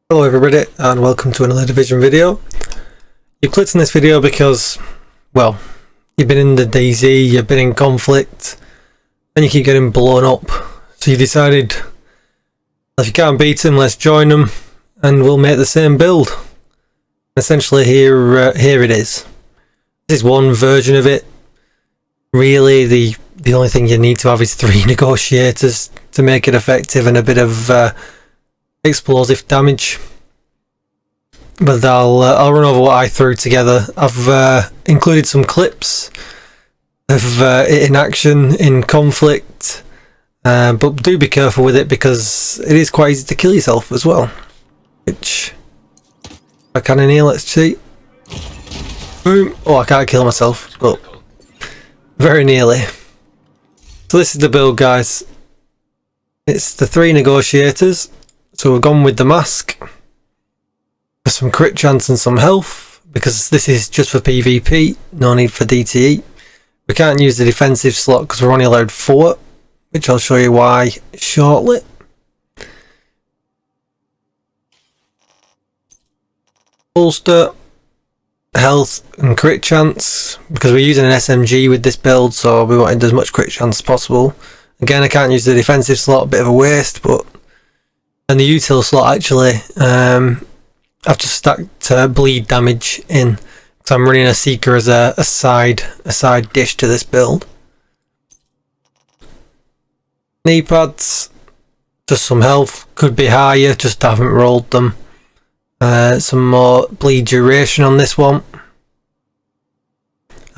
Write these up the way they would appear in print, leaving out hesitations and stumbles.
Hello everybody and welcome to another Division video. You clicked on this video because, well, you've been in the DZ, you've been in conflict, and you keep getting blown up. So you decided, if you can't beat them, let's join them and we'll make the same build. Essentially here it is. This is one version of it. Really the only thing you need to have is 3 negotiators to make it effective and a bit of explosive damage. But I'll run over what I threw together. I've included some clips of it in action, in conflict, but do be careful with it because it is quite easy to kill yourself as well. Which I can in here, let's see. Boom! Oh, I can't kill myself, but very nearly. So this is the build, guys. It's the 3 negotiators. So we've gone with the mask for some crit chance and some health, because this is just for PvP, no need for DTE. We can't use the defensive slot because we're only allowed 4, which I'll show you why shortly. Bolster, health and crit chance, because we're using an SMG with this build, so we wanted as much crit chance as possible. Again, I can't use the defensive slot, a bit of a waste, but... And the util slot, actually, I've just stacked bleed damage in, because I'm running a seeker as a side dish to this build. Knee pads, just some health, could be higher, just haven't rolled them. Some more bleed duration on this one.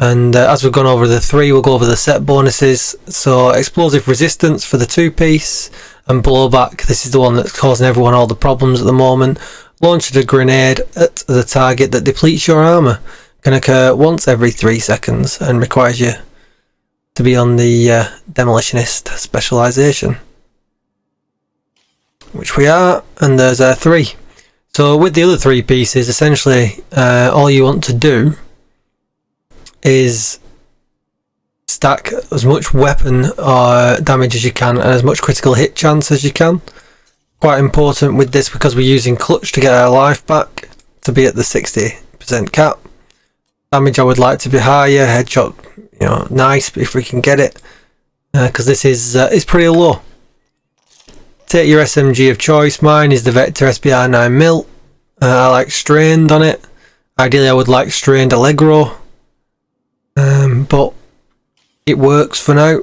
And as we've gone over the 3, we'll go over the set bonuses. So explosive resistance for the 2-piece, and blowback, this is the one that's causing everyone all the problems at the moment. Launch a grenade at the target that depletes your armour. Can occur once every 3 seconds and requires you to be on the demolitionist specialisation, which we are, and there's 3. So with the other 3 pieces, essentially all you want to do is stack as much weapon damage as you can and as much critical hit chance as you can. Quite important with this because we're using clutch to get our life back to be at the 60% cap. Damage I would like to be higher, headshot, you know, nice if we can get it, because this is pretty low. Take your SMG of choice. Mine is the Vector SBR 9mm. I like strained on it. Ideally I would like strained Allegro, but it works for now.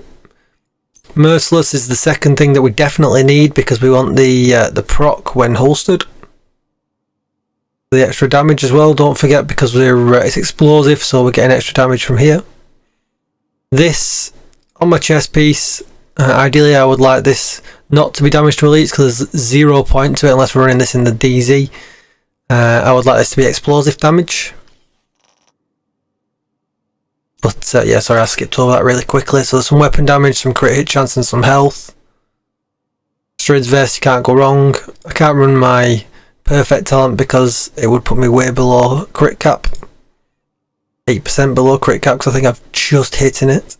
Merciless is the second thing that we definitely need because we want the proc when holstered. The extra damage as well, don't forget, because it's explosive, so we're getting extra damage from here. This on my chest piece, ideally I would like this not to be damage to elites because there's 0 point to it unless we're running this in the DZ. I would like this to be explosive damage. But yeah, sorry, I skipped over that really quickly. So there's some weapon damage, some crit hit chance and some health. Strids vest, you can't go wrong. I can't run my perfect talent because it would put me way below crit cap. 8% below crit cap because I think I've just hitting it.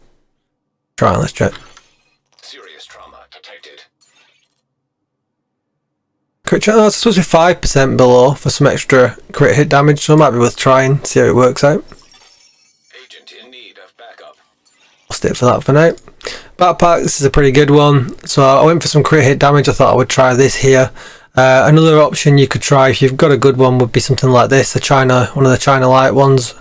Let's check. Serious trauma detected. Crit chance, it's supposed to be 5% below for some extra crit hit damage, so it might be worth trying, see how it works out. I'll stick for that for now. Backpack, this is a pretty good one. So I went for some crit hit damage. I thought I would try this here. Another option you could try if you've got a good one would be something like this, one of the China Light ones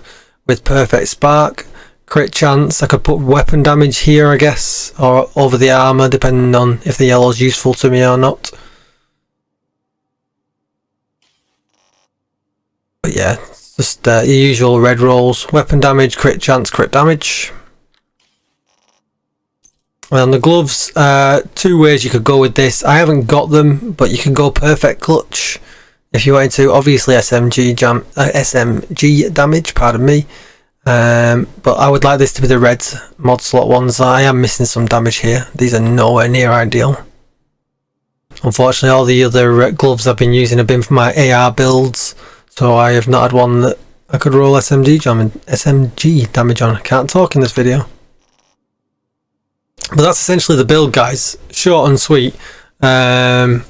with perfect spark, crit chance. I could put weapon damage here, I guess, or over the armour, depending on if the yellow's useful to me or not. But yeah, just your usual red rolls: weapon damage, crit chance, crit damage. On the gloves, 2 ways you could go with this. I haven't got them, but you can go perfect clutch if you wanted to. Obviously SMG damage, pardon me. But I would like this to be the red mod slot ones. I am missing some damage here. These are nowhere near ideal. Unfortunately, all the other gloves I've been using have been for my AR builds, so I have not had one that I could roll SMG damage on. I can't talk in this video. But that's essentially the build, guys. Short and sweet. Not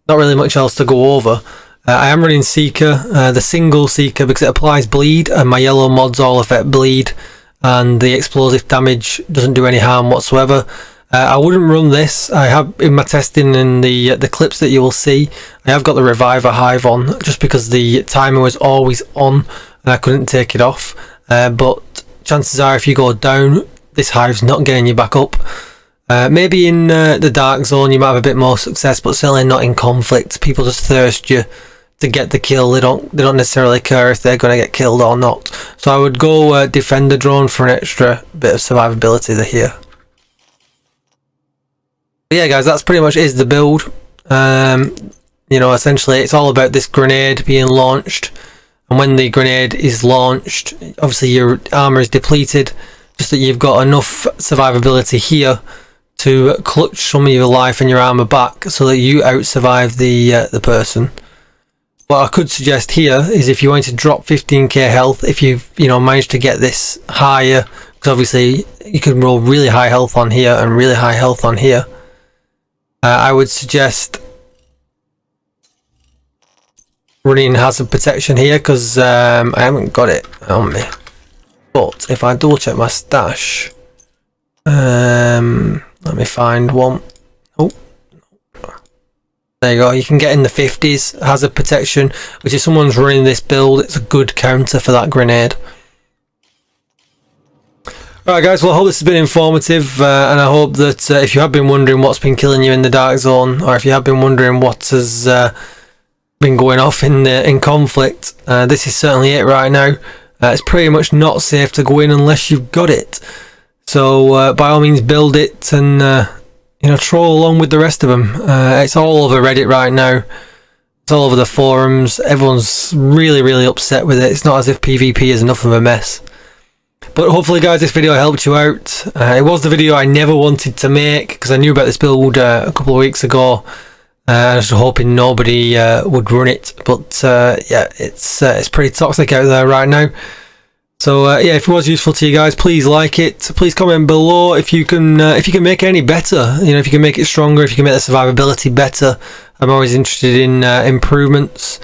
really much else to go over. I am running Seeker, the single Seeker, because it applies bleed, and my yellow mods all affect bleed, and the explosive damage doesn't do any harm whatsoever. I wouldn't run this. I have, in my testing and the clips that you will see, I have got the Reviver Hive on, just because the timer was always on and I couldn't take it off. But chances are, if you go down, this hive's not getting you back up. Maybe in the dark zone you might have a bit more success, but certainly not in conflict. People just thirst you to get the kill. They don't necessarily care if they're going to get killed or not. So I would go Defender Drone for an extra bit of survivability here. But yeah guys, that's pretty much is the build. You know, essentially it's all about this grenade being launched, and when the grenade is launched, obviously your armor is depleted, just that you've got enough survivability here to clutch some of your life and your armor back so that you out survive the person. What I could suggest here is, if you want to drop 15k health, if you've managed to get this higher, because obviously you can roll really high health on here and really high health on here, I would suggest running hazard protection here, because I haven't got it on me. But if I double check my stash, let me find one. Oh, there you go. You can get in the 50s hazard protection, which if someone's running this build, it's a good counter for that grenade. Alright guys, well I hope this has been informative, and I hope that if you have been wondering what's been killing you in the dark zone, or if you have been wondering what has been going off in conflict, this is certainly it right now. It's pretty much not safe to go in unless you've got it. So by all means build it and troll along with the rest of them. It's all over Reddit right now. It's all over the forums. Everyone's really upset with it. It's not as if PvP is enough of a mess. But hopefully guys, this video helped you out. It was the video I never wanted to make, because I knew about this build a couple of weeks ago. I was hoping nobody would run it, but yeah, it's pretty toxic out there right now. So yeah, if it was useful to you guys, please like it. Please comment below if you can make it any better. If you can make it stronger, if you can make the survivability better. I'm always interested in improvements.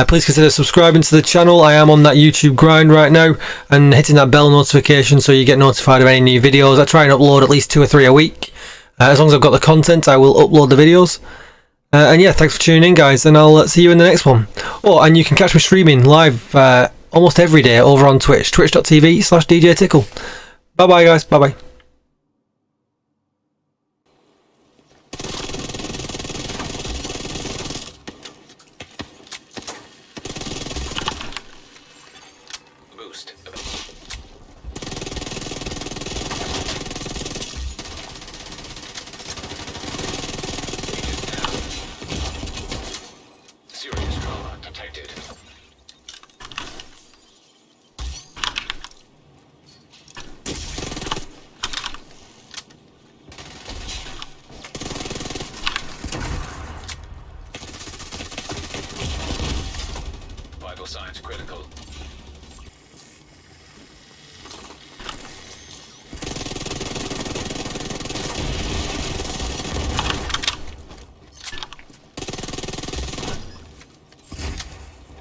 Please consider subscribing to the channel. I am on that YouTube grind right now, and hitting that bell notification so you get notified of any new videos. I try and upload at least 2 or 3 a week. As long as I've got the content, I will upload the videos. And yeah, thanks for tuning in guys, and I'll see you in the next one. Oh, and you can catch me streaming live almost every day over on Twitch, twitch.tv/DJTICKLE. Bye bye guys, bye bye. Boost. Serious trauma detected. Vital signs critical.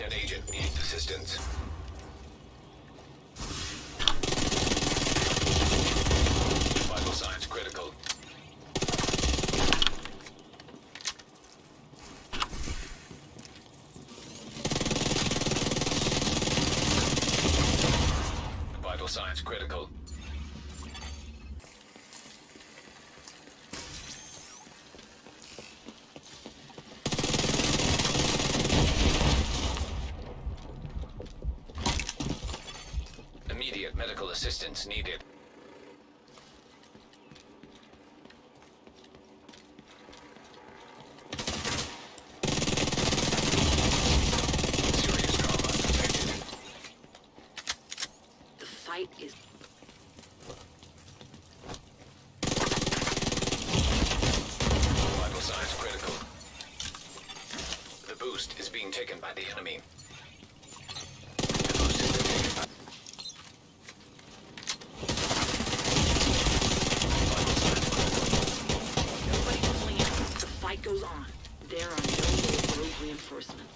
An agent needs assistance. Vital signs critical. Vital signs critical. Immediate medical assistance needed. Serious trauma detected. The fight is... Vital signs critical. The boost is being taken by the enemy. The boost is being taken by... Vital signs critical. Nobody pulling out. The fight goes on. There are no road reinforcements.